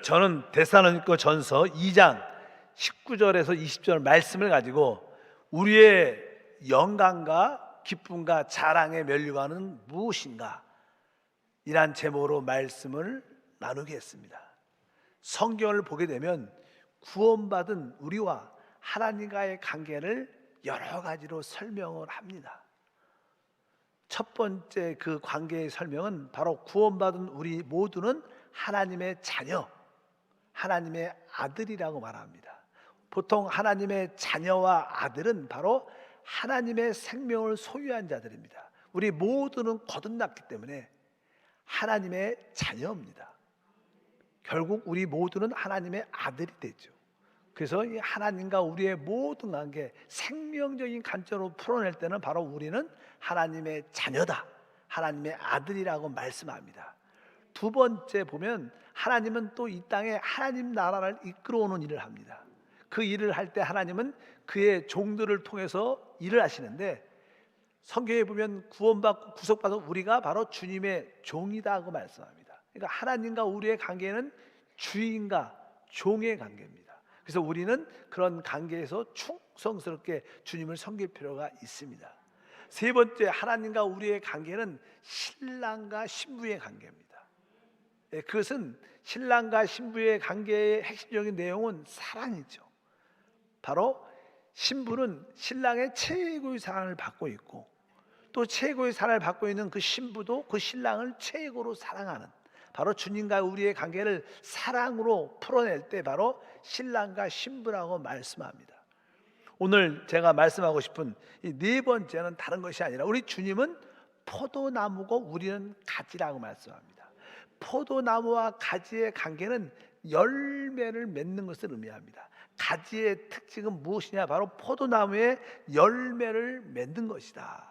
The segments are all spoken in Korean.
저는 데살로니가 전서 2장 19절에서 20절 말씀을 가지고 우리의 영광과 기쁨과 자랑의 면류관은 무엇인가, 이란 제목으로 말씀을 나누겠습니다. 성경을 보게 되면 구원받은 우리와 하나님과의 관계를 여러 가지로 설명을 합니다. 첫 번째 그 관계의 설명은 바로 구원받은 우리 모두는 하나님의 자녀, 하나님의 아들이라고 말합니다. 보통 하나님의 자녀와 아들은 바로 하나님의 생명을 소유한 자들입니다. 우리 모두는 거듭났기 때문에 하나님의 자녀입니다. 결국 우리 모두는 하나님의 아들이 되죠. 그래서 이 하나님과 우리의 모든 관계, 생명적인 관점으로 풀어낼 때는 바로 우리는 하나님의 자녀다, 하나님의 아들이라고 말씀합니다. 두 번째 보면 하나님은 또 이 땅에 하나님 나라를 이끌어오는 일을 합니다. 그 일을 할 때 하나님은 그의 종들을 통해서 일을 하시는데, 성경에 보면 구원받고 구속받은 우리가 바로 주님의 종이다 하고 말씀합니다. 그러니까 하나님과 우리의 관계는 주인과 종의 관계입니다. 그래서 우리는 그런 관계에서 충성스럽게 주님을 섬길 필요가 있습니다. 세 번째, 하나님과 우리의 관계는 신랑과 신부의 관계입니다. 그것은 신랑과 신부의 관계의 핵심적인 내용은 사랑이죠. 바로 신부는 신랑의 최고의 사랑을 받고 있고, 또 최고의 사랑을 받고 있는 그 신부도 그 신랑을 최고로 사랑하는, 바로 주님과 우리의 관계를 사랑으로 풀어낼 때 바로 신랑과 신부라고 말씀합니다. 오늘 제가 말씀하고 싶은 이 네 번째는 다른 것이 아니라 우리 주님은 포도나무고 우리는 가지라고 말씀합니다. 포도나무와 가지의 관계는 열매를 맺는 것을 의미합니다. 가지의 특징은 무엇이냐? 바로 포도나무의 열매를 맺는 것이다.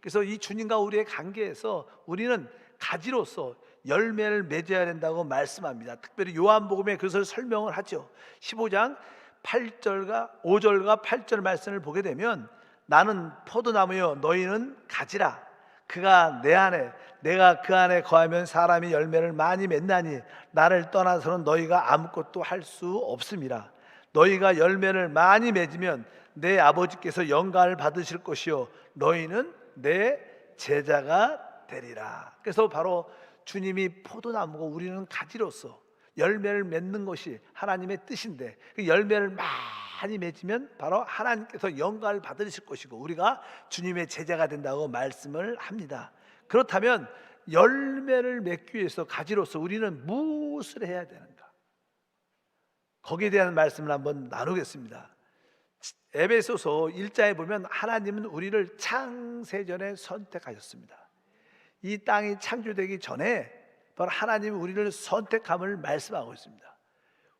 그래서 이 주님과 우리의 관계에서 우리는 가지로서 열매를 맺어야 된다고 말씀합니다. 특별히 요한복음에 그것을 설명을 하죠. 15장 8절과 5절과 8절 말씀을 보게 되면, 나는 포도나무요 너희는 가지라. 그가 내 안에 내가 그 안에 거하면 사람이 열매를 많이 맺나니 나를 떠나서는 너희가 아무것도 할 수 없음이라. 너희가 열매를 많이 맺으면 내 아버지께서 영광을 받으실 것이요 너희는 내 제자가 되리라. 그래서 바로 주님이 포도나무고 우리는 가지로서 열매를 맺는 것이 하나님의 뜻인데, 그 열매를 많이 맺으면 바로 하나님께서 영광을 받으실 것이고 우리가 주님의 제자가 된다고 말씀을 합니다. 그렇다면 열매를 맺기 위해서 가지로서 우리는 무엇을 해야 되는가? 거기에 대한 말씀을 한번 나누겠습니다. 에베소서 1장에 보면 하나님은 우리를 창세전에 선택하셨습니다. 이 땅이 창조되기 전에 바로 하나님이 우리를 선택함을 말씀하고 있습니다.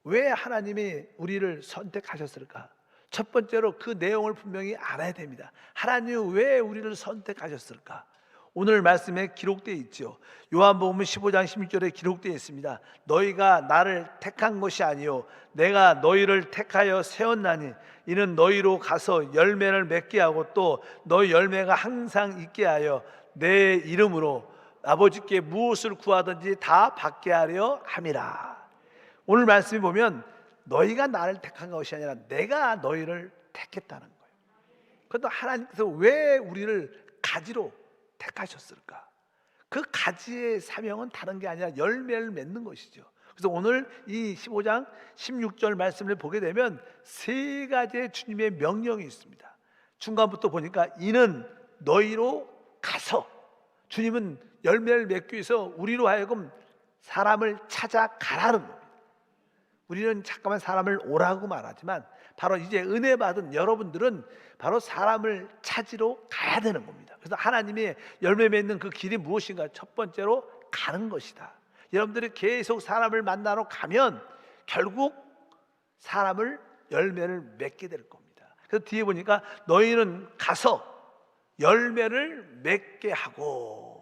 왜 하나님이 우리를 선택하셨을까? 첫 번째로 그 내용을 분명히 알아야 됩니다. 하나님이 왜 우리를 선택하셨을까? 오늘 말씀에 기록되어 있죠. 요한복음 15장 16절에 기록되어 있습니다. 너희가 나를 택한 것이 아니요 내가 너희를 택하여 세웠나니 이는 너희로 가서 열매를 맺게 하고 또 너희 열매가 항상 있게 하여 내 이름으로 아버지께 무엇을 구하든지 다 받게 하려 함이라. 오늘 말씀에 보면 너희가 나를 택한 것이 아니라 내가 너희를 택했다는 거예요. 그런데 하나님께서 왜 우리를 가지로 택하셨을까? 그 가지의 사명은 다른 게 아니라 열매를 맺는 것이죠. 그래서 오늘 이 15장 16절 말씀을 보게 되면 세 가지의 주님의 명령이 있습니다. 중간부터 보니까 이는 너희로 가서, 주님은 열매를 맺기 위해서 우리로 하여금 사람을 찾아가라는 겁니다. 우리는 잠깐만 사람을 오라고 말하지만 바로 이제 은혜 받은 여러분들은 바로 사람을 찾으러 가야 되는 겁니다. 그래서 하나님이 열매 맺는 그 길이 무엇인가? 첫 번째로 가는 것이다. 여러분들이 계속 사람을 만나러 가면 결국 사람을 열매를 맺게 될 겁니다. 그래서 뒤에 보니까 너희는 가서 열매를 맺게 하고,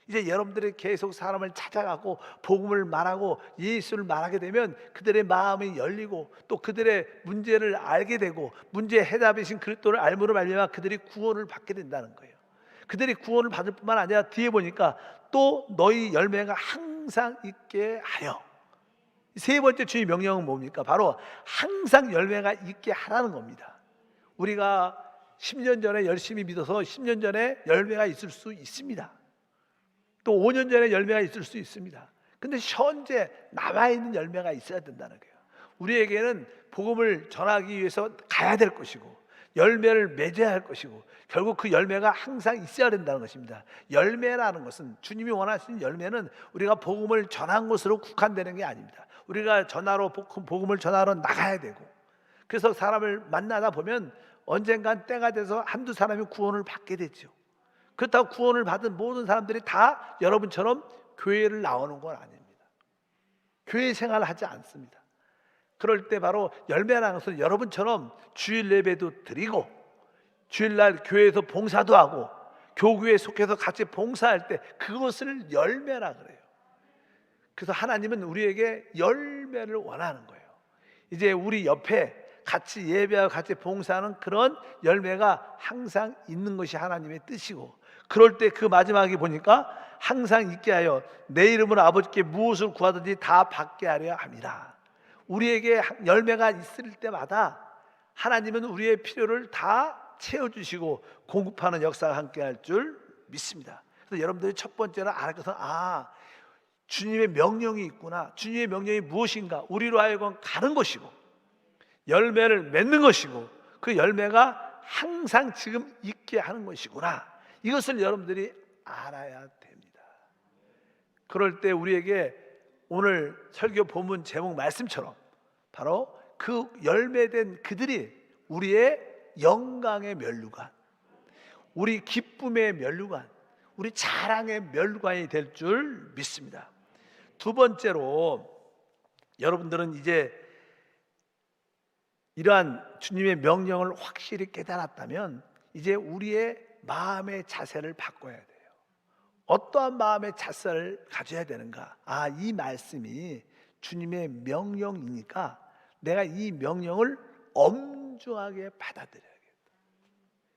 이제 여러분들이 계속 사람을 찾아가고 복음을 말하고 예수를 말하게 되면 그들의 마음이 열리고 또 그들의 문제를 알게 되고 문제의 해답이신 그리스도를 알므로 말미암아 그들이 구원을 받게 된다는 거예요. 그들이 구원을 받을 뿐만 아니라 뒤에 보니까 또 너희 열매가 항상 있게 하여, 세 번째 주의 명령은 뭡니까? 바로 항상 열매가 있게 하라는 겁니다. 우리가 10년 전에 열심히 믿어서 10년 전에 열매가 있을 수 있습니다. 또 5년 전에 열매가 있을 수 있습니다. 근데 현재 남아있는 열매가 있어야 된다는 거예요. 우리에게는 복음을 전하기 위해서 가야 될 것이고 열매를 맺어야 할 것이고 결국 그 열매가 항상 있어야 된다는 것입니다. 열매라는 것은 주님이 원하시는 열매는 우리가 복음을 전한 것으로 국한되는 게 아닙니다. 우리가 복음을 전하러 나가야 되고 그래서 사람을 만나다 보면 언젠간 때가 돼서 한두 사람이 구원을 받게 되죠. 그렇다고 구원을 받은 모든 사람들이 다 여러분처럼 교회를 나오는 건 아닙니다. 교회 생활을 하지 않습니다. 그럴 때 바로 열매라는 것은 여러분처럼 주일 예배도 드리고 주일날 교회에서 봉사도 하고 교구에 속해서 같이 봉사할 때 그것을 열매라 그래요. 그래서 하나님은 우리에게 열매를 원하는 거예요. 이제 우리 옆에 같이 예배하고 같이 봉사하는 그런 열매가 항상 있는 것이 하나님의 뜻이고 그럴 때 그 마지막에 보니까 항상 있게 하여 내 이름으로 아버지께 무엇을 구하든지 다 받게 하려 함이라. 우리에게 열매가 있을 때마다 하나님은 우리의 필요를 다 채워주시고 공급하는 역사가 함께할 줄 믿습니다. 그래서 여러분들이 첫 번째로 알을 것은 주님의 명령이 있구나. 주님의 명령이 무엇인가? 우리로 하여금 가는 것이고 열매를 맺는 것이고 그 열매가 항상 지금 있게 하는 것이구나. 이것을 여러분들이 알아야 됩니다. 그럴 때 우리에게 오늘 설교 본문 제목 말씀처럼 바로 그 열매된 그들이 우리의 영광의 면류관, 우리 기쁨의 면류관, 우리 자랑의 면류관이 될 줄 믿습니다. 두 번째로 여러분들은 이제 이러한 주님의 명령을 확실히 깨달았다면 이제 우리의 마음의 자세를 바꿔야 돼요. 어떠한 마음의 자세를 가져야 되는가? 이 말씀이 주님의 명령이니까 내가 이 명령을 엄중하게 받아들여야겠다.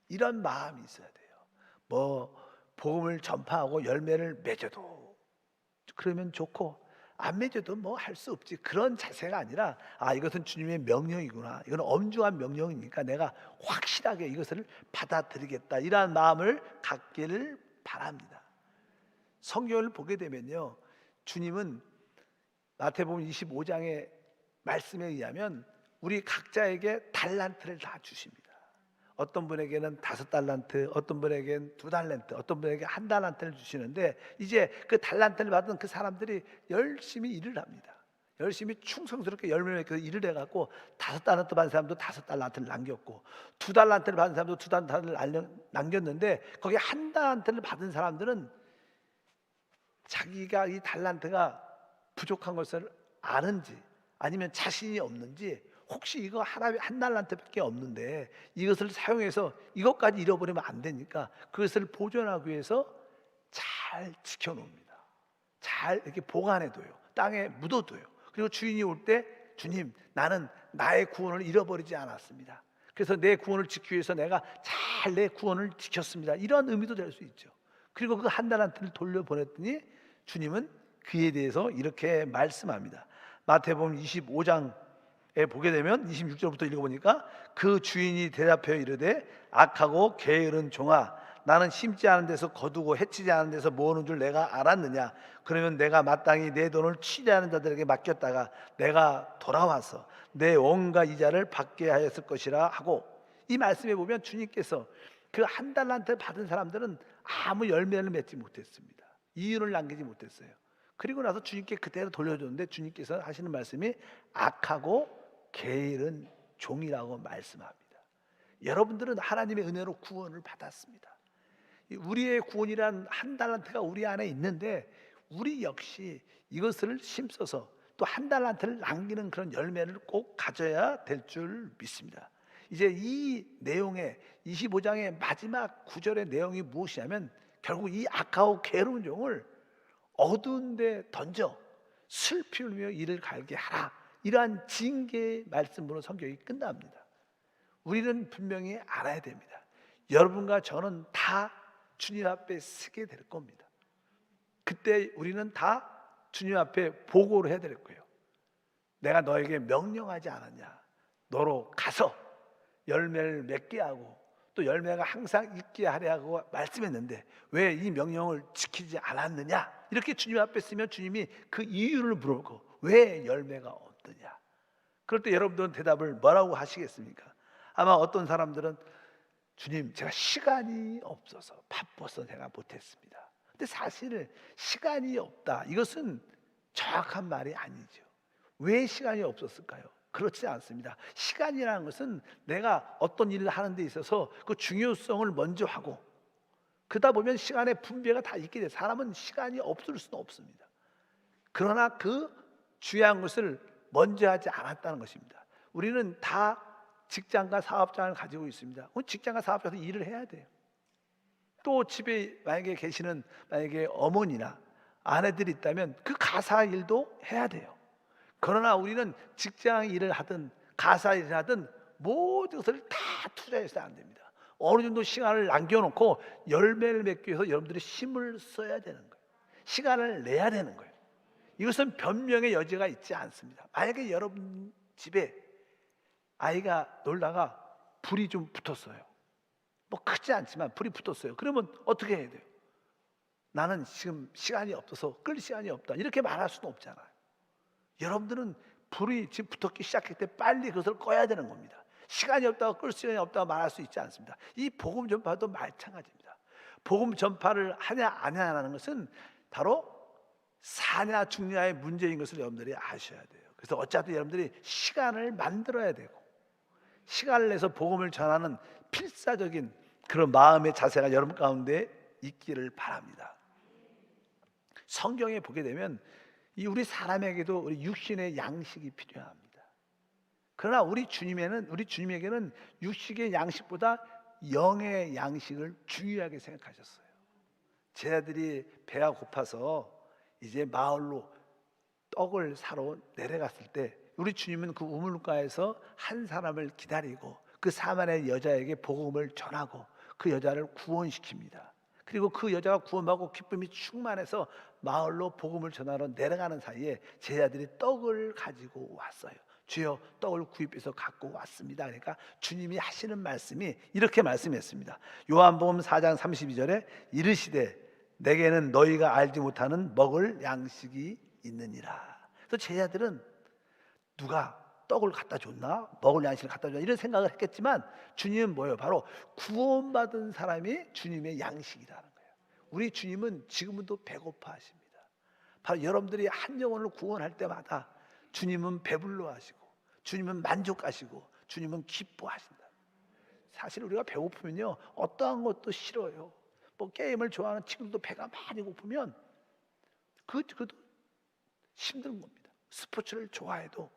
이런 마음이 있어야 돼요. 복음을 전파하고 열매를 맺어도 그러면 좋고 안 맺어도 할 수 없지. 그런 자세가 아니라 이것은 주님의 명령이구나. 이건 엄중한 명령이니까 내가 확실하게 이것을 받아들이겠다. 이러한 마음을 갖기를 바랍니다. 성경을 보게 되면요, 주님은 마태복음 25장의 말씀에 의하면 우리 각자에게 달란트를 다 주십니다. 어떤 분에게는 5달란트, 어떤 분에게는 2달란트, 어떤 분에게 1달란트를 주시는데 이제 그 달란트를 받은 그 사람들이 열심히 일을 합니다. 열심히 충성스럽게 열매를 맺어서 일을 해갖고 5달란트 받은 사람도 5달란트를 남겼고 2달란트를 받은 사람도 2달란트를 남겼는데 거기 1달란트를 받은 사람들은 자기가 이 달란트가 부족한 것을 아는지 아니면 자신이 없는지 혹시 이거 한 달란트밖에 없는데 이것을 사용해서 이것까지 잃어버리면 안 되니까 그것을 보존하기 위해서 잘 지켜놓습니다. 잘 이렇게 보관해둬요. 땅에 묻어둬요. 그리고 주인이 올 때 주님, 나는 나의 구원을 잃어버리지 않았습니다. 그래서 내 구원을 지키기 위해서 내가 잘 내 구원을 지켰습니다. 이런 의미도 될 수 있죠. 그리고 그 1달란트를 돌려보냈더니 주님은 그에 대해서 이렇게 말씀합니다. 마태복음 25장에 보게 되면 26절부터 읽어보니까 그 주인이 대답하여 이르되 악하고 게으른 종아, 나는 심지 않은 데서 거두고 해치지 않은 데서 모으는 줄 내가 알았느냐? 그러면 내가 마땅히 내 돈을 취리하는 자들에게 맡겼다가 내가 돌아와서 내 온갖 이자를 받게 하였을 것이라 하고, 이 말씀에 보면 주님께서 그 1달란트 받은 사람들은 아무 열매를 맺지 못했습니다. 이윤을 남기지 못했어요. 그리고 나서 주님께 그대로 돌려줬는데 주님께서 하시는 말씀이 악하고 게으른 종이라고 말씀합니다. 여러분들은 하나님의 은혜로 구원을 받았습니다. 우리의 구원이란 1달란트가 우리 안에 있는데 우리 역시 이것을 심써서 또 1달란트를 남기는 그런 열매를 꼭 가져야 될 줄 믿습니다. 이제 이 내용의 25장의 마지막 구절의 내용이 무엇이냐면 결국 이 악하고 게으른 종을 어두운 데 던져 슬피 울며 이를 갈게 하라, 이러한 징계의 말씀으로 성경이 끝납니다. 우리는 분명히 알아야 됩니다. 여러분과 저는 다 주님 앞에 서게 될 겁니다. 그때 우리는 다 주님 앞에 보고를 해야 될 거예요. 내가 너에게 명령하지 않았냐? 너로 가서 열매를 맺게 하고 또 열매가 항상 있게 하려고 말씀했는데 왜 이 명령을 지키지 않았느냐? 이렇게 주님 앞에 쓰면 주님이 그 이유를 물어보고 왜 열매가 없느냐? 그럴 때 여러분들은 대답을 뭐라고 하시겠습니까? 아마 어떤 사람들은 주님, 제가 시간이 없어서 바빠서 제가 못했습니다. 근데 사실 시간이 없다, 이것은 정확한 말이 아니죠. 왜 시간이 없었을까요? 그렇지 않습니다. 시간이라는 것은 내가 어떤 일을 하는 데 있어서 그 중요성을 먼저 하고 그러다 보면 시간의 분배가 다 있게 돼요. 사람은 시간이 없을 수는 없습니다. 그러나 그 중요한 것을 먼저 하지 않았다는 것입니다. 우리는 다 직장과 사업장을 가지고 있습니다. 직장과 사업장에서 일을 해야 돼요. 또 집에 만약에 계시는 만약에 어머니나 아내들이 있다면 그 가사 일도 해야 돼요. 그러나 우리는 직장 일을 하든 가사 일을 하든 모든 것을 다 투자해서 안 됩니다. 어느 정도 시간을 남겨놓고 열매를 맺기 위해서 여러분들이 힘을 써야 되는 거예요. 시간을 내야 되는 거예요. 이것은 변명의 여지가 있지 않습니다. 만약에 여러분 집에 아이가 놀다가 불이 좀 붙었어요. 뭐 크지 않지만 불이 붙었어요. 그러면 어떻게 해야 돼요? 나는 지금 시간이 없어서 끌 시간이 없다, 이렇게 말할 수는 없잖아요. 여러분들은 불이 지금 붙었기 시작할 때 빨리 그것을 꺼야 되는 겁니다. 시간이 없다고 끌 시간이 없다고 말할 수 있지 않습니다. 이 복음 전파도 마찬가지입니다. 복음 전파를 하냐 안 하냐는 것은 바로 사냐 죽냐의 문제인 것을 여러분들이 아셔야 돼요. 그래서 어차피 여러분들이 시간을 만들어야 되고 시간을 내서 복음을 전하는 필사적인 그런 마음의 자세가 여러분 가운데 있기를 바랍니다. 성경에 보게 되면 우리 사람에게도 우리 육신의 양식이 필요합니다. 그러나 우리 주님에게는 육식의 양식보다 영의 양식을 중요하게 생각하셨어요. 제자들이 배가 고파서 이제 마을로 떡을 사러 내려갔을 때 우리 주님은 그 우물가에서 한 사람을 기다리고 그 사마리아 여자에게 복음을 전하고 그 여자를 구원시킵니다. 그리고 그 여자가 구원받고 기쁨이 충만해서 마을로 복음을 전하러 내려가는 사이에 제자들이 떡을 가지고 왔어요. 주여, 떡을 구입해서 갖고 왔습니다. 그러니까 주님이 하시는 말씀이 이렇게 말씀했습니다. 요한복음 4장 32절에 이르시되 내게는 너희가 알지 못하는 먹을 양식이 있느니라. 그래서 제자들은 누가 떡을 갖다 줬나? 먹을 양식을 갖다 줬나? 이런 생각을 했겠지만 주님은 뭐예요? 바로 구원받은 사람이 주님의 양식이라는 거예요. 우리 주님은 지금도 배고파 하십니다. 바로 여러분들이 한 영혼을 구원할 때마다 주님은 배불러 하시고 주님은 만족하시고 주님은 기뻐하신다. 사실 우리가 배고프면요 어떠한 것도 싫어요. 뭐 게임을 좋아하는 친구도 배가 많이 고프면 그것도 힘든 겁니다. 스포츠를 좋아해도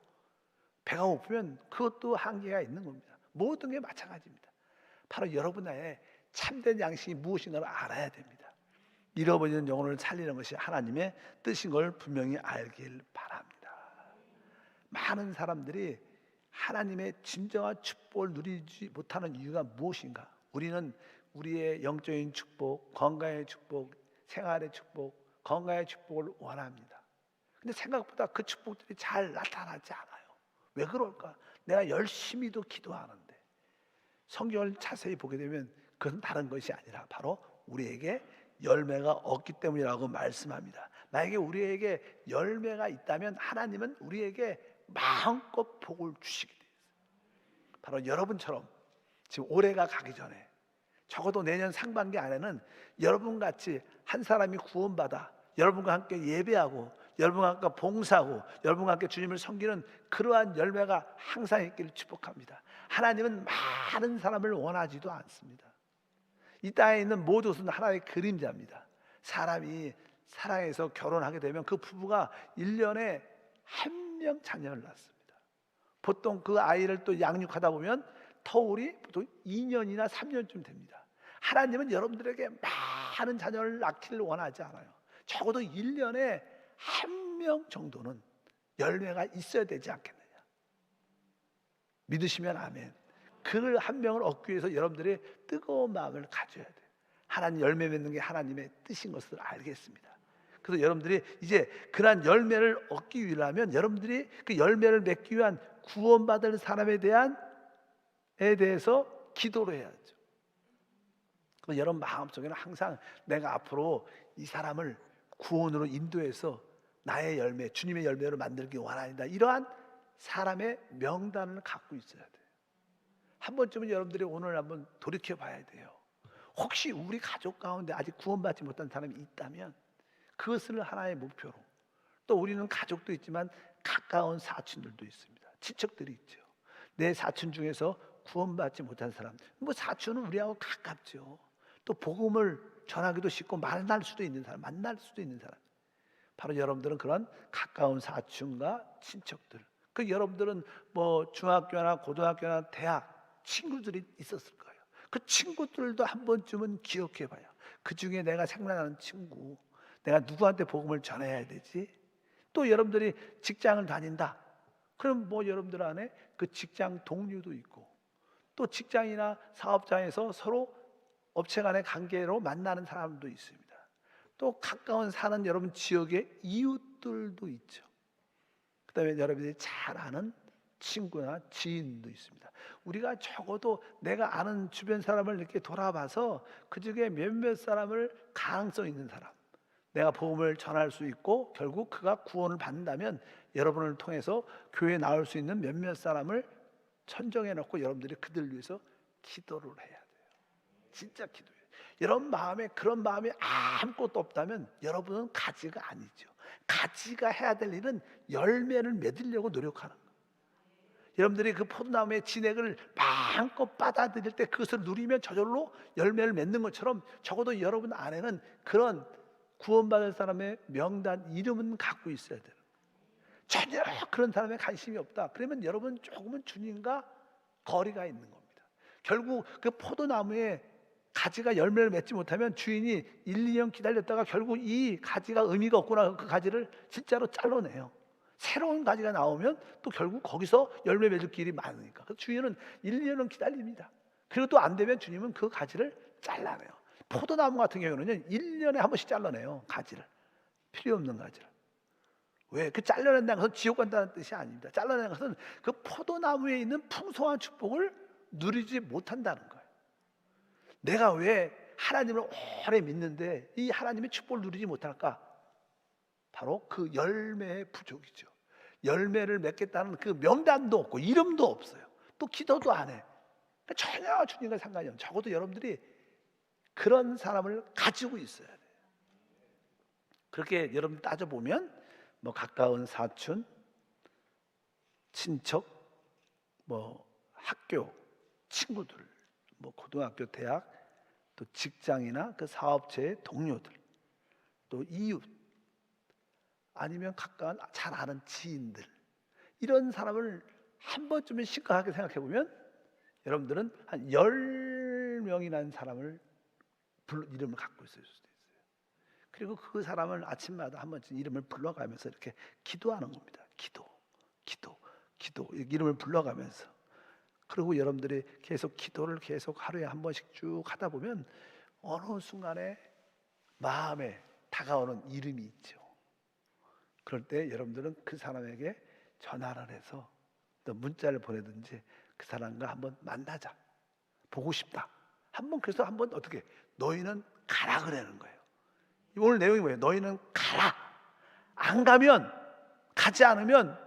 배가 고프면 그것도 한계가 있는 겁니다. 모든 게 마찬가지입니다. 바로 여러분 안에 참된 양식이 무엇인가를 알아야 됩니다. 잃어버리는 영혼을 살리는 것이 하나님의 뜻인 걸 분명히 알길 바랍니다. 많은 사람들이 하나님의 진정한 축복을 누리지 못하는 이유가 무엇인가? 우리는 우리의 영적인 축복, 건강의 축복, 생활의 축복, 건강의 축복을 원합니다. 근데 생각보다 그 축복들이 잘 나타나지 않아요. 왜 그럴까? 내가 열심히도 기도하는데 성경을 자세히 보게 되면 그건 다른 것이 아니라 바로 우리에게 열매가 없기 때문이라고 말씀합니다. 만약에 우리에게 열매가 있다면 하나님은 우리에게 마음껏 복을 주시게 돼요. 바로 여러분처럼 지금 올해가 가기 전에 적어도 내년 상반기 안에는 여러분같이 한 사람이 구원받아 여러분과 함께 예배하고 여러분과 함께 봉사하고 여러분과 함께 주님을 섬기는 그러한 열매가 항상 있기를 축복합니다. 하나님은 많은 사람을 원하지도 않습니다. 이 땅에 있는 모든 것은 하나의 그림자입니다. 사람이 사랑해서 결혼하게 되면 그 부부가 1년에 한 명 자녀를 낳습니다. 보통 그 아이를 또 양육하다 보면 터울이 보통 2년이나 3년쯤 됩니다. 하나님은 여러분들에게 많은 자녀를 낳기를 원하지 않아요. 적어도 1년에 한 명 정도는 열매가 있어야 되지 않겠느냐. 믿으시면 아멘. 그 한 명을 얻기 위해서 여러분들이 뜨거운 마음을 가져야 돼요. 하나님 열매 맺는 게 하나님의 뜻인 것을 알겠습니다. 그래서 여러분들이 이제 그러한 열매를 얻기 위하면 여러분들이 그 열매를 맺기 위한 구원받을 사람에 대해서 기도를 해야죠. 여러분 마음속에는 항상 내가 앞으로 이 사람을 구원으로 인도해서 나의 열매, 주님의 열매로 만들기 원합니다. 이러한 사람의 명단을 갖고 있어야 돼요. 한 번쯤은 여러분들이 오늘 한번 돌이켜 봐야 돼요. 혹시 우리 가족 가운데 아직 구원받지 못한 사람이 있다면 그것을 하나의 목표로, 또 우리는 가족도 있지만 가까운 사촌들도 있습니다. 친척들이 있죠. 내 사촌 중에서 구원받지 못한 사람, 뭐 사촌은 우리하고 가깝죠. 또 복음을 전하기도 쉽고 만날 수도 있는 사람, 바로 여러분들은 그런 가까운 사촌과 친척들, 그 여러분들은 뭐 중학교나 고등학교나 대학 친구들이 있었을 거예요. 그 친구들도 한 번쯤은 기억해 봐요. 그 중에 내가 생각나는 친구, 내가 누구한테 복음을 전해야 되지? 또 여러분들이 직장을 다닌다, 그럼 뭐 여러분들 안에 그 직장 동료도 있고, 또 직장이나 사업장에서 서로 업체 간의 관계로 만나는 사람도 있습니다. 또 가까운 사는 여러분 지역의 이웃들도 있죠. 그 다음에 여러분들이 잘 아는 친구나 지인도 있습니다. 우리가 적어도 내가 아는 주변 사람을 이렇게 돌아봐서 그 중에 몇몇 사람을 가능성 있는 사람, 내가 복음을 전할 수 있고 결국 그가 구원을 받는다면 여러분을 통해서 교회에 나올 수 있는 몇몇 사람을 선정해 놓고 여러분들이 그들 위해서 기도를 해야 돼요. 진짜 기도해요. 여러분 마음에 그런 마음이 아무것도 없다면 여러분은 가지가 아니죠. 가지가 해야 될 일은 열매를 맺으려고 노력하는 거예요. 여러분들이 그 포도나무의 진액을 마음껏 받아들일 때 그것을 누리면 저절로 열매를 맺는 것처럼 적어도 여러분 안에는 그런 구원받을 사람의 명단, 이름은 갖고 있어야 돼요. 전혀 그런 사람에 관심이 없다, 그러면 여러분 조금은 주님과 거리가 있는 겁니다. 결국 그 포도나무에 가지가 열매를 맺지 못하면 주인이 1, 2년 기다렸다가 결국 이 가지가 의미가 없구나, 그 가지를 진짜로 잘라내요. 새로운 가지가 나오면 또 결국 거기서 열매 맺을 길이 많으니까. 그래서 주인은 1, 2년은 기다립니다. 그리고 또 안 되면 주님은 그 가지를 잘라내요. 포도나무 같은 경우는 1년에 한 번씩 잘라내요. 가지를, 필요 없는 가지를. 왜? 그 잘라낸다는 것은 지옥 간다는 뜻이 아닙니다. 잘라내는 것은 그 포도나무에 있는 풍성한 축복을 누리지 못한다는 거예요. 내가 왜 하나님을 오래 믿는데 이 하나님의 축복을 누리지 못할까? 바로 그 열매의 부족이죠. 열매를 맺겠다는 그 명단도 없고 이름도 없어요. 또 기도도 안 해. 그러니까 전혀 주님과 상관이 없어요. 적어도 여러분들이 그런 사람을 가지고 있어야 돼요. 그렇게 여러분 따져보면 뭐 가까운 사촌, 친척, 뭐 학교 친구들, 뭐 고등학교, 대학, 또 직장이나 그 사업체의 동료들, 또 이웃, 아니면 가까운 잘 아는 지인들, 이런 사람을 한 번쯤은 심각하게 생각해 보면 여러분들은 한 10명이라는 사람을 이름을 갖고 있을 수도 있어요. 그리고 그 사람을 아침마다 한 번쯤 이름을 불러가면서 이렇게 기도하는 겁니다. 기도 이름을 불러가면서. 그리고 여러분들이 계속 기도를 계속 하루에 한 번씩 쭉 하다 보면 어느 순간에 마음에 다가오는 이름이 있죠. 그럴 때 여러분들은 그 사람에게 전화를 해서 또 문자를 보내든지 그 사람과 한번 만나자, 보고 싶다, 한번. 그래서 한번 어떻게, 너희는 가라 그러는 거예요. 오늘 내용이 뭐예요? 너희는 가라. 안 가면, 가지 않으면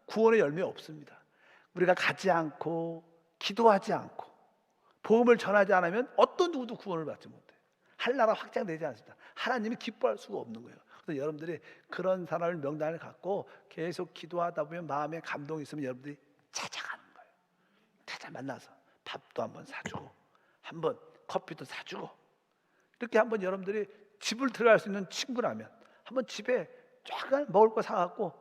구원의 열매 없습니다. 우리가 가지 않고 기도하지 않고 복음을 전하지 않으면 어떤 누구도 구원을 받지 못해요. 한나라 확장되지 않습니다. 하나님이 기뻐할 수가 없는 거예요. 그래서 여러분들이 그런 사람을 명단을 갖고 계속 기도하다 보면 마음에 감동이 있으면 여러분들이 찾아가는 거예요. 찾아 만나서 밥도 한번 사주고, 한번 커피도 사주고, 이렇게 한번 여러분들이 집을 들어갈 수 있는 친구라면 한번 집에 조금 먹을 거 사갖고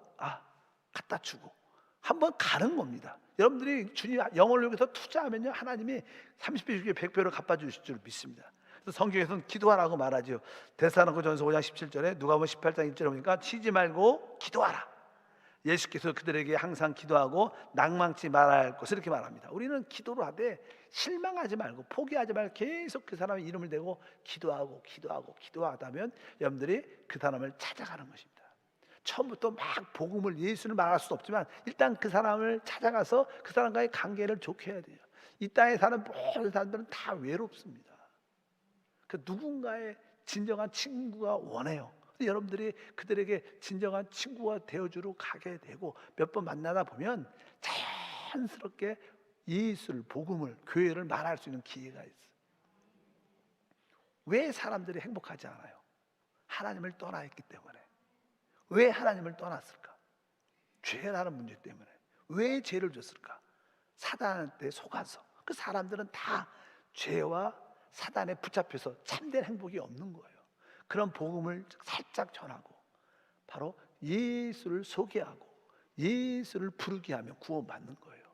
갖다 주고 한번 가는 겁니다. 여러분들이 주님 영혼을 위해서 투자하면요, 하나님이 30배 중에 100배로 갚아주실 줄 믿습니다. 그래서 성경에서는 기도하라고 말하죠. 데살로니가전서 5장 17절에 누가복음 18장 1절에 보니까 쉬지 말고 기도하라. 예수께서 그들에게 항상 기도하고 낭망치 말아야 할 것을 이렇게 말합니다. 우리는 기도를 하되 실망하지 말고 포기하지 말고 계속 그 사람의 이름을 대고 기도하다면 여러분들이 그 사람을 찾아가는 것입니다. 처음부터 막 복음을 예수를 말할 수도 없지만 일단 그 사람을 찾아가서 그 사람과의 관계를 좋게 해야 돼요. 이 땅에 사는 모든 사람들은 다 외롭습니다. 그 누군가의 진정한 친구가 원해요. 여러분들이 그들에게 진정한 친구가 되어주러 가게 되고 몇 번 만나다 보면 자연스럽게 예수를, 복음을, 교회를 말할 수 있는 기회가 있어요. 왜 사람들이 행복하지 않아요? 하나님을 떠나있기 때문에. 왜 하나님을 떠났을까? 죄라는 문제 때문에. 왜 죄를 졌을까? 사단한테 속아서. 그 사람들은 다 죄와 사단에 붙잡혀서 참된 행복이 없는 거예요. 그런 복음을 살짝 전하고 바로 예수를 소개하고 예수를 부르게 하면 구원받는 거예요.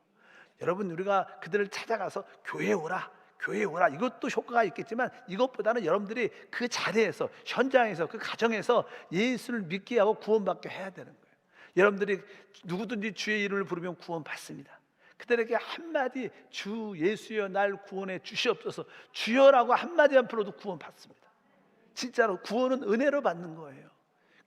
여러분, 우리가 그들을 찾아가서 교회 오라 이것도 효과가 있겠지만 이것보다는 여러분들이 그 자리에서, 현장에서, 그 가정에서 예수를 믿게 하고 구원받게 해야 되는 거예요. 여러분들이 누구든지 주의 이름을 부르면 구원받습니다. 그들에게 한마디 주 예수여 날 구원해 주시옵소서, 주여라고 한마디만 불러도 구원받습니다. 진짜로 구원은 은혜로 받는 거예요.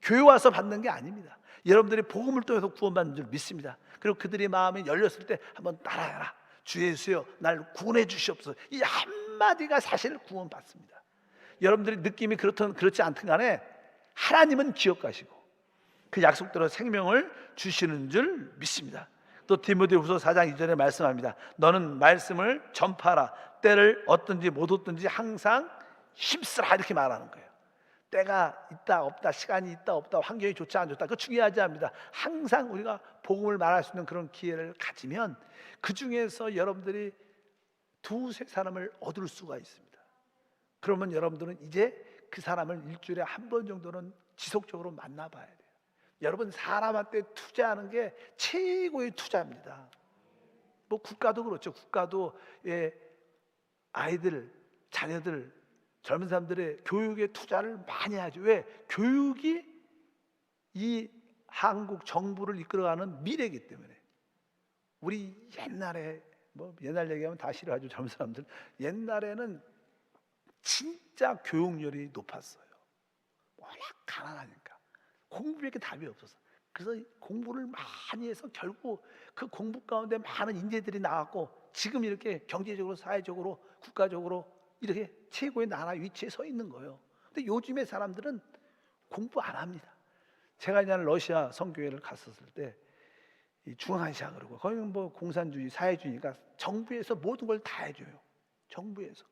교회 와서 받는 게 아닙니다. 여러분들이 복음을 통해서 구원받는 줄 믿습니다. 그리고 그들의 마음이 열렸을 때 한번 따라해라. 주 예수여 날 구원해 주시옵소서. 이 한마디가 사실 구원받습니다. 여러분들이 느낌이 그렇든 그렇지 않든 간에 하나님은 기억하시고 그 약속대로 생명을 주시는 줄 믿습니다. 또 디모데후서 4장 2절에 말씀합니다. 너는 말씀을 전파하라. 때를 얻든지 못 얻든지 항상 힘쓰라, 이렇게 말하는 거예요. 때가 있다 없다, 시간이 있다 없다, 환경이 좋지 안 좋다, 그거 중요하지 않습니다. 항상 우리가 복음을 말할 수 있는 그런 기회를 가지면 그 중에서 여러분들이 두세 사람을 얻을 수가 있습니다. 그러면 여러분들은 이제 그 사람을 일주일에 한 번 정도는 지속적으로 만나봐야 돼요. 여러분, 사람한테 투자하는 게 최고의 투자입니다. 뭐 국가도 그렇죠. 국가도 아이들, 자녀들, 젊은 사람들의 교육에 투자를 많이 하죠. 왜? 교육이 이 한국 정부를 이끌어가는 미래이기 때문에. 우리 옛날에, 뭐 옛날 얘기하면 다 싫어하죠, 젊은 사람들. 옛날에는 진짜 교육열이 높았어요. 워낙 가난하니까 공부밖에 답이 없었어. 그래서 공부를 많이 해서 결국 그 공부 가운데 많은 인재들이 나왔고 지금 이렇게 경제적으로, 사회적으로, 국가적으로 이렇게 최고의 나라 위치에 서 있는 거예요. 근데 요즘의 사람들은 공부 안 합니다. 제가 이제 러시아 선교회를 갔었을 때 중앙아시아, 그러고 거기는 뭐 공산주의, 사회주의니까 정부에서 모든 걸 다 해줘요. 정부에서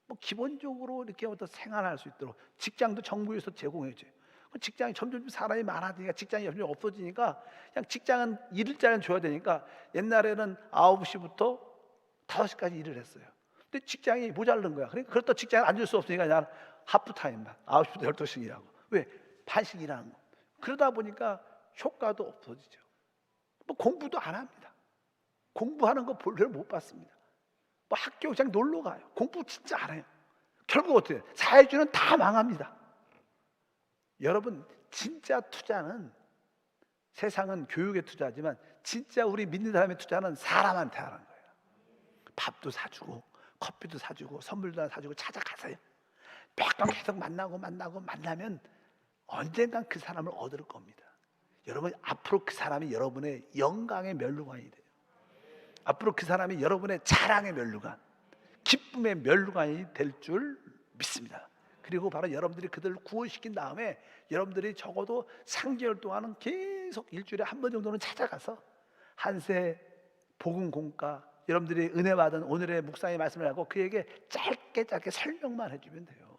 뭐 기본적으로 이렇게 어떤 생활할 수 있도록 직장도 정부에서 제공해줘요. 직장이 점점 사람이 많아지니까 직장이 점점 없어지니까 그냥 직장은 일자리는 줘야 되니까 옛날에는 9시부터 5시까지 일을 했어요. 근데 직장이 모자른 거야. 그러니까 그렇다 직장에 앉을 수 없으니까 그냥 하프타임만 9시부터 12시 일하고. 왜? 반씩 일하는 거. 그러다 보니까 효과도 없어지죠. 뭐 공부도 안 합니다. 공부하는 거 별로 못 봤습니다. 뭐 학교 그냥 놀러 가요. 공부 진짜 안 해요. 결국 어떻게 해요? 사회주의는 다 망합니다. 여러분, 진짜 투자는, 세상은 교육에 투자하지만 진짜 우리 믿는 사람의 투자는 사람한테 하는 거예요. 밥도 사주고 커피도 사주고 선물도 사주고 찾아가세요. 매번 계속 만나면 언젠간 그 사람을 얻을 겁니다. 여러분, 앞으로 그 사람이 여러분의 영광의 면류관이 돼요. 앞으로 그 사람이 여러분의 자랑의 면류관, 기쁨의 면류관이 될 줄 믿습니다. 그리고 바로 여러분들이 그들을 구원시킨 다음에 여러분들이 적어도 3개월 동안은 계속 일주일에 한 번 정도는 찾아가서 한세 복음 공과 여러분들이 은혜 받은 오늘의 묵상의 말씀을 하고 그에게 짧게 설명만 해주면 돼요.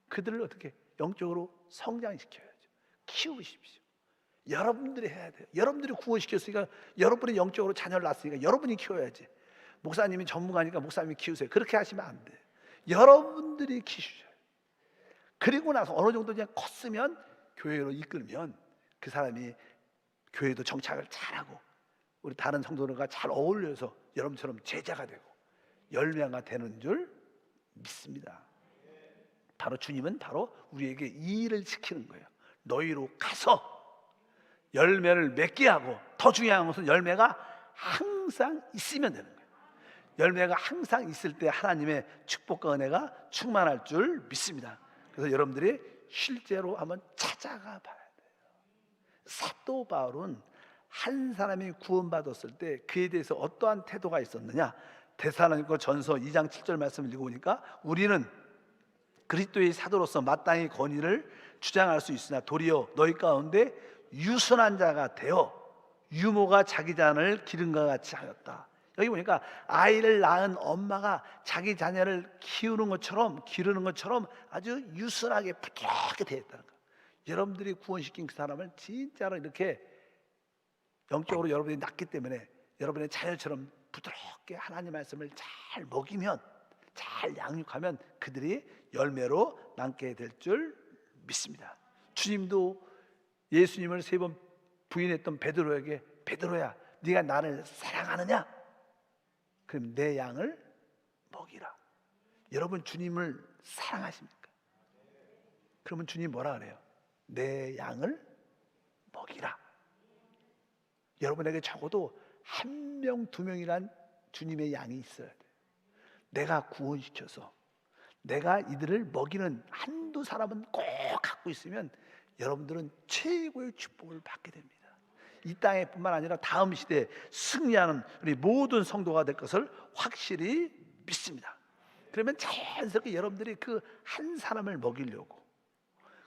그들을 어떻게 영적으로 성장시켜야죠. 키우십시오. 여러분들이 해야 돼요. 여러분들이 구원시켰으니까, 여러분이 영적으로 자녀를 낳았으니까 여러분이 키워야지. 목사님이 전문가니까 목사님이 키우세요. 그렇게 하시면 안 돼요. 여러분들이 키우셔요. 그리고 나서 어느 정도 그냥 컸으면 교회로 이끌면 그 사람이 교회도 정착을 잘하고 우리 다른 성도들과 잘 어울려서 여러분처럼 제자가 되고 열매가 되는 줄 믿습니다. 바로 주님은 바로 우리에게 이 일을 시키는 거예요. 너희로 가서 열매를 맺게 하고, 더 중요한 것은 열매가 항상 있으면 되는 거예요. 열매가 항상 있을 때 하나님의 축복과 은혜가 충만할 줄 믿습니다. 그래서 여러분들이 실제로 한번 찾아가 봐야 돼요. 사도 바울은 한 사람이 구원받았을 때 그에 대해서 어떠한 태도가 있었느냐, 데살로니가 전서 2장 7절 말씀을 읽어보니까 우리는 그리스도의 사도로서 마땅히 권위를 주장할 수 있으나 도리어 너희 가운데 유순한 자가 되어 유모가 자기 자녀를 기른과 같이 하였다. 여기 보니까 아이를 낳은 엄마가 자기 자녀를 키우는 것처럼, 기르는 것처럼 아주 유순하게 부드럽게 되어 있다는 거예요. 여러분들이 구원시킨 그 사람을 진짜로 이렇게 영적으로 여러분이 낳기 때문에 여러분의 자녀처럼 부드럽게 하나님 말씀을 잘 먹이면, 잘 양육하면 그들이 열매로 남게 될 줄 믿습니다. 주님도 예수님을 3번 부인했던 베드로에게, 베드로야, 네가 나를 사랑하느냐? 그럼 내 양을 먹이라. 여러분 주님을 사랑하십니까? 그러면 주님 뭐라 그래요? 내 양을 먹이라. 여러분에게 적어도 1명, 2명이란 주님의 양이 있어야 돼요. 내가 구원시켜서 내가 이들을 먹이는 한두 사람은 꼭 갖고 있으면 여러분들은 최고의 축복을 받게 됩니다. 이 땅에 뿐만 아니라 다음 시대에 승리하는 우리 모든 성도가 될 것을 확실히 믿습니다. 그러면 자연스럽게 여러분들이 그 한 사람을 먹이려고,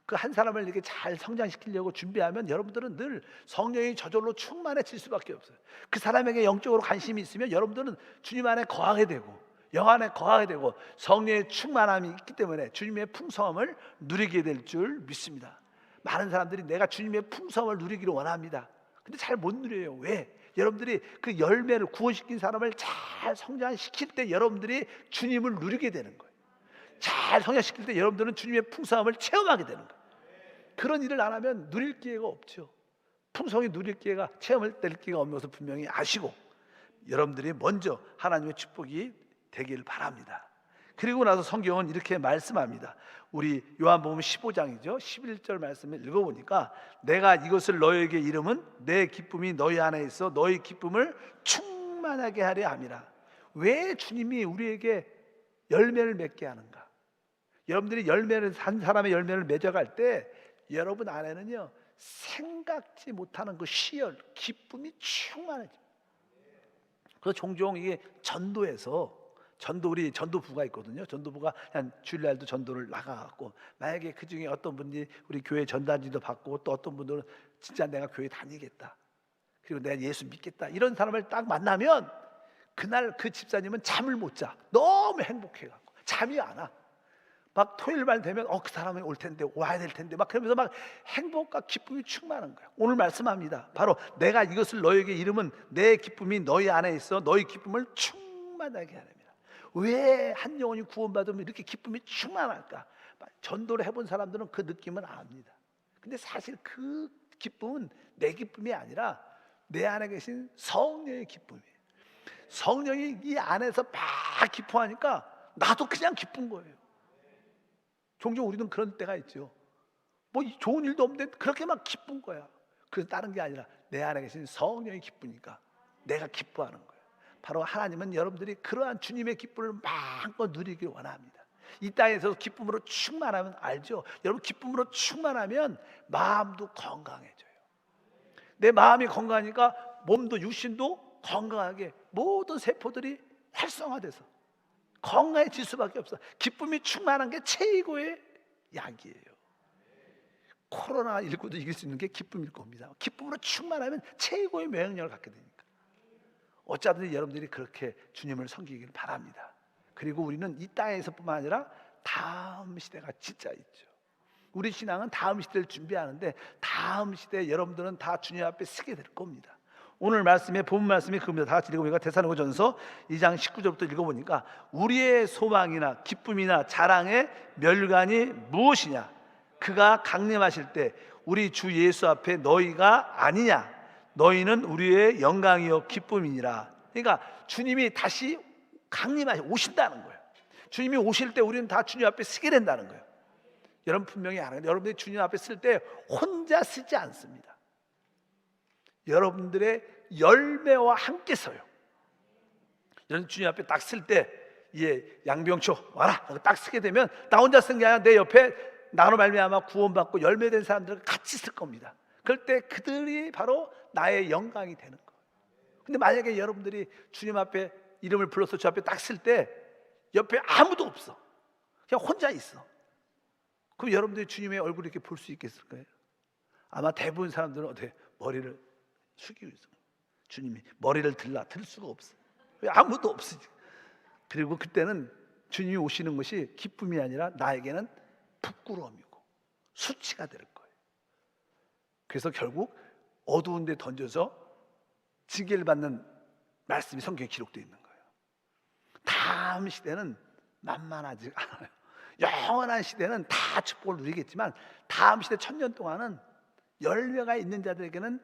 그 한 사람을 이렇게 잘 성장시키려고 준비하면 여러분들은 늘 성령이 저절로 충만해질 수밖에 없어요. 그 사람에게 영적으로 관심이 있으면 여러분들은 주님 안에 거하게 되고, 영 안에 거하게 되고, 성령의 충만함이 있기 때문에 주님의 풍성함을 누리게 될 줄 믿습니다. 많은 사람들이 내가 주님의 풍성함을 누리기를 원합니다. 근데 잘 못 누려요. 왜? 여러분들이 그 열매를, 구원시킨 사람을 잘 성장시킬 때 여러분들이 주님을 누리게 되는 거예요. 잘 성장시킬 때 여러분들은 주님의 풍성함을 체험하게 되는 거예요. 그런 일을 안 하면 누릴 기회가 없죠. 풍성히 누릴 기회가, 체험을 될 기회가 없는 것을 분명히 아시고 여러분들이 먼저 하나님의 축복이 되길 바랍니다. 그리고 나서 성경은 이렇게 말씀합니다. 우리 요한복음 15장이죠 11절 말씀을 읽어보니까 내가 이것을 너희에게 이름은 내 기쁨이 너희 안에 있어 너희 기쁨을 충만하게 하려 함이라. 왜 주님이 우리에게 열매를 맺게 하는가? 여러분들이 열매를, 한 사람의 열매를 맺어갈 때 여러분 안에는요 생각지 못하는 그 시열, 기쁨이 충만해집니다. 그래서 종종 이게 전도에서, 우리 전도부가 있거든요. 전도부가 한 주일날도 전도를 나가갖고, 만약에 그 중에 어떤 분이 우리 교회 전단지도 받고, 또 어떤 분들은 진짜 내가 교회 다니겠다, 그리고 내가 예수 믿겠다, 이런 사람을 딱 만나면 그날 그 집사님은 잠을 못 자. 너무 행복해갖고 잠이 안 와. 막 토요일만 되면 그 사람이 올 텐데, 와야 될 텐데, 막 그러면서 막 행복과 기쁨이 충만한 거예요. 오늘 말씀합니다. 바로 내가 이것을 너에게 이름은 내 기쁨이 너희 안에 있어 너희 기쁨을 충만하게 하라. 왜 한 영혼이 구원받으면 이렇게 기쁨이 충만할까? 전도를 해본 사람들은 그 느낌을 압니다. 근데 사실 그 기쁨은 내 기쁨이 아니라 내 안에 계신 성령의 기쁨이에요. 성령이 이 안에서 막 기뻐하니까 나도 그냥 기쁜 거예요. 종종 우리는 그런 때가 있죠. 뭐 좋은 일도 없는데 그렇게 막 기쁜 거야. 그래서 다른 게 아니라 내 안에 계신 성령이 기쁘니까 내가 기뻐하는 거예요. 바로 하나님은 여러분들이 그러한 주님의 기쁨을 마음껏 누리길 원합니다. 이 땅에서 기쁨으로 충만하면, 알죠? 여러분 기쁨으로 충만하면 마음도 건강해져요. 내 마음이 건강하니까 몸도 육신도 건강하게 모든 세포들이 활성화돼서 건강해질 수밖에 없어. 기쁨이 충만한 게 최고의 약이에요. 코로나19도 이길 수 있는 게 기쁨일 겁니다. 기쁨으로 충만하면 최고의 면역력을 갖게 되니까. 어쩌든지 여러분들이 그렇게 주님을 섬기길 바랍니다. 그리고 우리는 이 땅에서뿐만 아니라 다음 시대가 진짜 있죠. 우리 신앙은 다음 시대를 준비하는데 다음 시대에 여러분들은 다 주님 앞에 서게 될 겁니다. 오늘 말씀에 본 말씀이 그겁니다. 다 같이 읽어보니까 데살로니가전서 2장 19절부터 읽어보니까 우리의 소망이나 기쁨이나 자랑의 멸관이 무엇이냐? 그가 강림하실 때 우리 주 예수 앞에 너희가 아니냐? 너희는 우리의 영광이요 기쁨이니라. 그러니까 주님이 다시 오신다는 거예요. 주님이 오실 때 우리는 다 주님 앞에 서게 된다는 거예요. 여러분 분명히 알아요. 여러분들이 주님 앞에 쓸 때 혼자 쓰지 않습니다. 여러분들의 열매와 함께 서요. 여러분 주님 앞에 딱 쓸 때, 예, 양병초 와라 딱 쓰게 되면 나 혼자 쓴 게 아니라 내 옆에 나로 말미암아 구원받고 열매된 사람들과 같이 쓸 겁니다. 그럴 때 그들이 바로 나의 영광이 되는 거예요. 근데 만약에 여러분들이 주님 앞에 이름을 불러서 주 앞에 딱 쓸 때 옆에 아무도 없어, 그냥 혼자 있어. 그럼 여러분들이 주님의 얼굴을 이렇게 볼 수 있겠을까요? 아마 대부분 사람들은 어떻게 머리를 숙이고 있어. 주님이 머리를 들 수가 없어. 왜? 아무도 없으니까. 그리고 그때는 주님이 오시는 것이 기쁨이 아니라 나에게는 부끄러움이고 수치가 될 거예요. 그래서 결국 어두운 데 던져서 징계를 받는 말씀이 성경에 기록되어 있는 거예요. 다음 시대는 만만하지 않아요. 영원한 시대는 다 축복을 누리겠지만 다음 시대 1000년 동안은 열매가 있는 자들에게는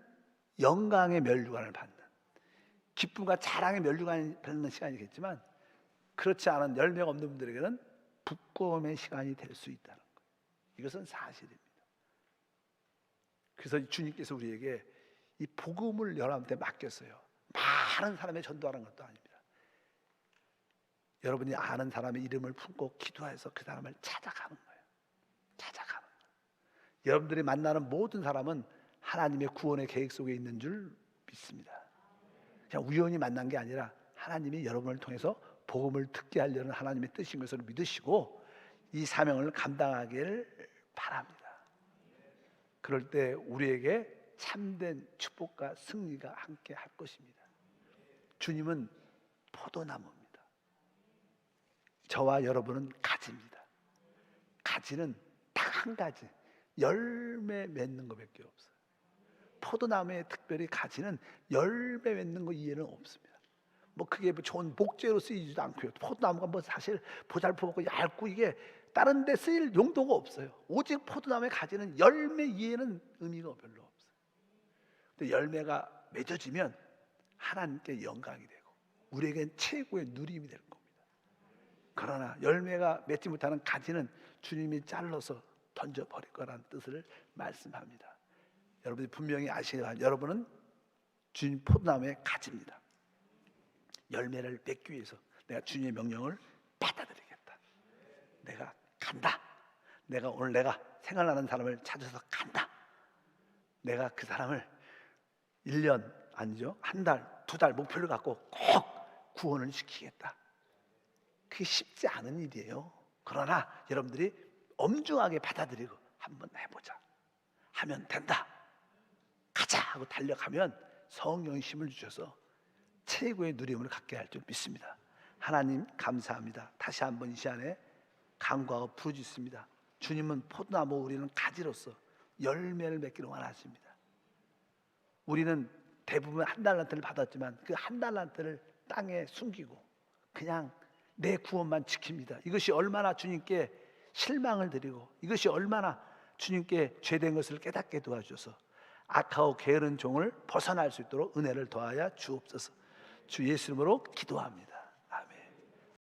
영광의 면류관을 받는, 기쁨과 자랑의 면류관을 받는 시간이겠지만 그렇지 않은 열매가 없는 분들에게는 부끄러움의 시간이 될 수 있다는 거예요. 이것은 사실입니다. 그래서 주님께서 우리에게 이 복음을 여러분한테 맡겼어요. 많은 사람의 전도하는 것도 아닙니다. 여러분이 아는 사람의 이름을 품고 기도해서 그 사람을 찾아가는 거예요. 찾아가는 거예요. 여러분들이 만나는 모든 사람은 하나님의 구원의 계획 속에 있는 줄 믿습니다. 그냥 우연히 만난 게 아니라 하나님이 여러분을 통해서 복음을 듣게 하려는 하나님의 뜻인 것을 믿으시고 이 사명을 감당하기를 바랍니다. 그럴 때 우리에게 참된 축복과 승리가 함께 할 것입니다. 주님은 포도나무입니다. 저와 여러분은 가지입니다. 가지는 딱 한 가지, 열매 맺는 것밖에 없어요. 포도나무의 특별히 가지는 열매 맺는 거 이해는 없습니다. 뭐 그게 좋은 목재로 쓰이지도 않고요. 포도나무가 뭐 사실 보잘것없고 얇고 이게 다른 데 쓰일 용도가 없어요. 오직 포도나무의 가지는 열매 이해는 의미가 별로 없어요. 근데 열매가 맺어지면 하나님께 영광이 되고 우리에겐 최고의 누림이 될 겁니다. 그러나 열매가 맺지 못하는 가지는 주님이 잘라서 던져버릴 거라는 뜻을 말씀합니다. 여러분이 분명히 아시지만 여러분은 주님 포도나무의 가지입니다. 열매를 맺기 위해서 내가 주님의 명령을 받아들이겠다. 내가 간다. 내가 생각나는 사람을 찾아서 간다. 내가 그 사람을 1년 아니죠, 한 달, 2달 목표를 갖고 꼭 구원을 시키겠다. 그게 쉽지 않은 일이에요. 그러나 여러분들이 엄중하게 받아들이고 한번 해보자 하면 된다. 가자 하고 달려가면 성령이 힘을 주셔서 최고의 누림을 갖게 할 줄 믿습니다. 하나님 감사합니다. 다시 한번 이 시간에 간구하고 부르짖습니다. 주님은 포도나무, 우리는 가지로서 열매를 맺기를 원하십니다. 우리는 대부분 한 달란트를 받았지만 그 한 달란트를 땅에 숨기고 그냥 내 구원만 지킵니다. 이것이 얼마나 주님께 실망을 드리고 이것이 얼마나 주님께 죄된 것을 깨닫게 도와주셔서 악하고 게으른 종을 벗어날 수 있도록 은혜를 더하여 주옵소서. 주 예수 이름으로 기도합니다.